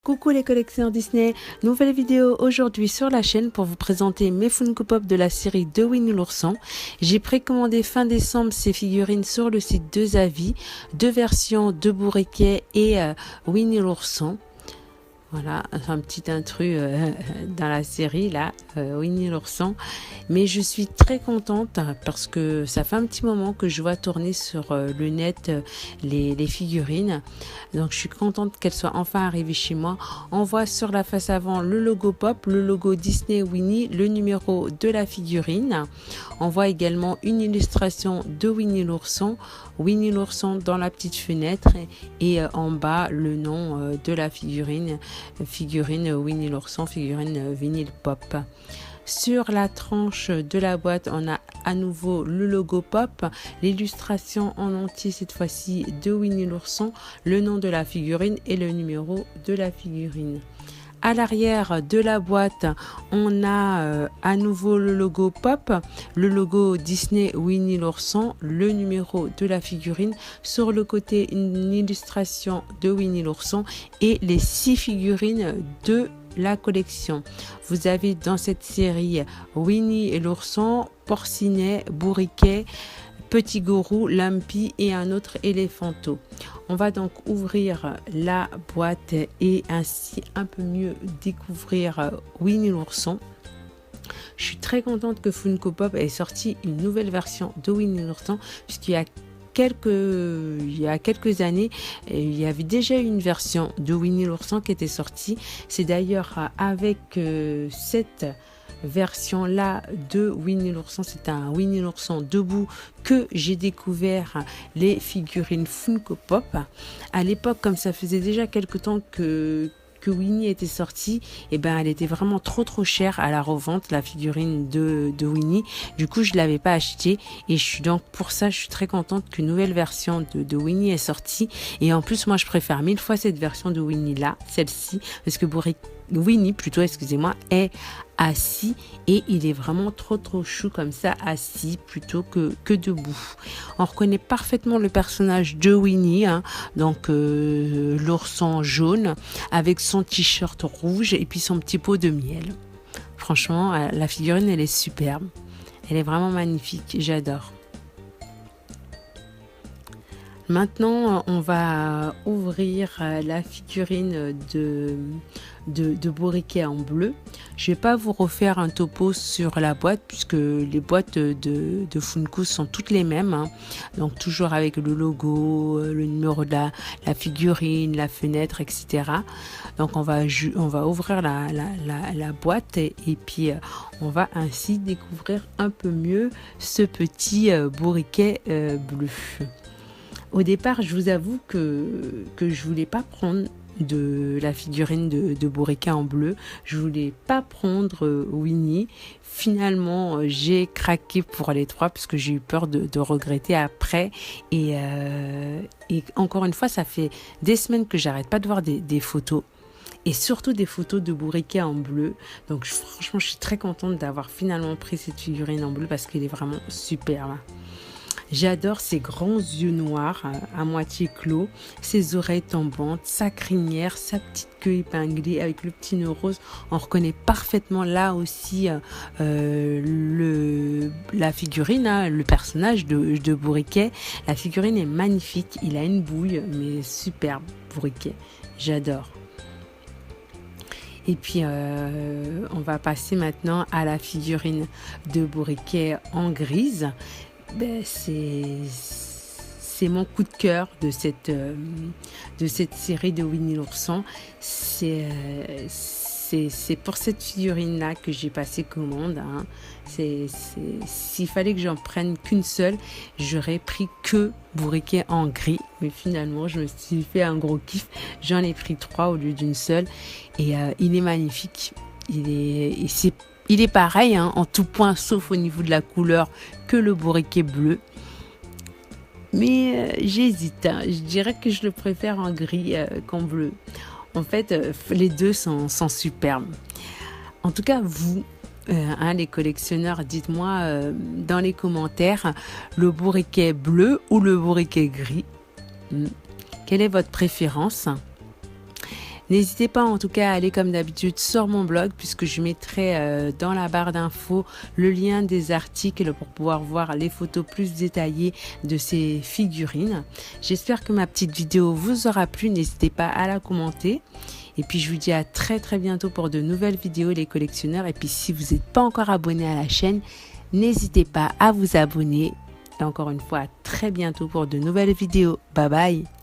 Coucou les collectionneurs Disney, nouvelle vidéo aujourd'hui sur la chaîne pour vous présenter mes Funko Pop de la série de Winnie l'ourson. J'ai précommandé fin décembre ces figurines sur le site de Zavi, deux versions de Bourriquet et Winnie l'ourson. Voilà, un petit intrus dans la série là, Winnie l'ourson. Mais je suis très contente parce que ça fait un petit moment que je vois tourner sur le net les figurines. Donc je suis contente qu'elles soient enfin arrivées chez moi. On voit sur la face avant le logo Pop, le logo Disney Winnie, le numéro de la figurine. On voit également une illustration de Winnie l'ourson dans la petite fenêtre et en bas le nom de la figurine Winnie l'ourson, figurine vinyle Pop. Sur la tranche de la boîte, on a à nouveau le logo Pop, l'illustration en entier cette fois-ci de Winnie l'ourson, le nom de la figurine et le numéro de la figurine. À l'arrière de la boîte, on a à nouveau le logo Pop, le logo Disney Winnie l'ourson, le numéro de la figurine. Sur le côté, une illustration de Winnie l'ourson et les 6 figurines de la collection. Vous avez dans cette série Winnie et l'ourson, Porcinet, Bourriquet, Petit Gourou, Lumpy et un autre éléphanteau. On va donc ouvrir la boîte et ainsi un peu mieux découvrir Winnie l'ourson. Je suis très contente que Funko Pop ait sorti une nouvelle version de Winnie l'ourson puisqu'il y a quelques années, il y avait déjà une version de Winnie l'ourson qui était sortie. C'est d'ailleurs avec cette version là de Winnie l'ourson, c'est un Winnie l'ourson debout que j'ai découvert les figurines Funko Pop. À l'époque, comme ça faisait déjà quelque temps que Winnie était sortie, et ben elle était vraiment trop chère à la revente, la figurine de Winnie. Du coup je l'avais pas achetée et pour ça je suis très contente qu'une nouvelle version de Winnie est sortie. Et en plus moi je préfère 1000 fois cette version de Winnie là, celle-ci, parce que Winnie plutôt, excusez-moi, est assis et il est vraiment trop chou comme ça, assis plutôt que debout. On reconnaît parfaitement le personnage de Winnie, hein, donc l'ourson jaune avec son t-shirt rouge et puis son petit pot de miel. Franchement, la figurine elle est superbe, elle est vraiment magnifique, j'adore. Maintenant, on va ouvrir la figurine de Bourriquet en bleu. Je vais pas vous refaire un topo sur la boîte puisque les boîtes de Funko sont toutes les mêmes, hein. Donc toujours avec le logo, le numéro de la figurine, la fenêtre, etc. Donc on va ouvrir la boîte et puis on va ainsi découvrir un peu mieux ce petit Bourriquet bleu. Au départ, je vous avoue que je voulais pas prendre de la figurine de Bourriquet en bleu. Je voulais pas prendre Winnie. Finalement, j'ai craqué pour les 3 parce que j'ai eu peur de regretter après. Et encore une fois, ça fait des semaines que j'arrête pas de voir des photos. Et surtout des photos de Bourriquet en bleu. Donc franchement, je suis très contente d'avoir finalement pris cette figurine en bleu parce qu'elle est vraiment superbe. J'adore ses grands yeux noirs à moitié clos, ses oreilles tombantes, sa crinière, sa petite queue épinglée avec le petit nœud rose. On reconnaît parfaitement là aussi la figurine, hein, le personnage de Bourriquet. La figurine est magnifique, il a une bouille mais superbe, Bourriquet, j'adore. Et puis on va passer maintenant à la figurine de Bourriquet en grise. Ben, c'est mon coup de cœur de cette série de Winnie l'ourson. C'est pour cette figurine là que j'ai passé commande, hein. S'il fallait que j'en prenne qu'une seule, j'aurais pris que Bourriquet en gris, mais finalement je me suis fait un gros kiff, j'en ai pris 3 au lieu d'une seule et il est magnifique. Il est pareil, hein, en tout point, sauf au niveau de la couleur que le Bourriquet bleu. Mais j'hésite, hein. Je dirais que je le préfère en gris qu'en bleu. En fait, les deux sont superbes. En tout cas, vous, les collectionneurs, dites-moi dans les commentaires le Bourriquet bleu ou le Bourriquet gris. Quelle est votre préférence ? N'hésitez pas en tout cas à aller comme d'habitude sur mon blog puisque je mettrai dans la barre d'infos le lien des articles pour pouvoir voir les photos plus détaillées de ces figurines. J'espère que ma petite vidéo vous aura plu, n'hésitez pas à la commenter. Et puis je vous dis à très bientôt pour de nouvelles vidéos les collectionneurs. Et puis si vous n'êtes pas encore abonné à la chaîne, n'hésitez pas à vous abonner. Et encore une fois, à très bientôt pour de nouvelles vidéos. Bye bye.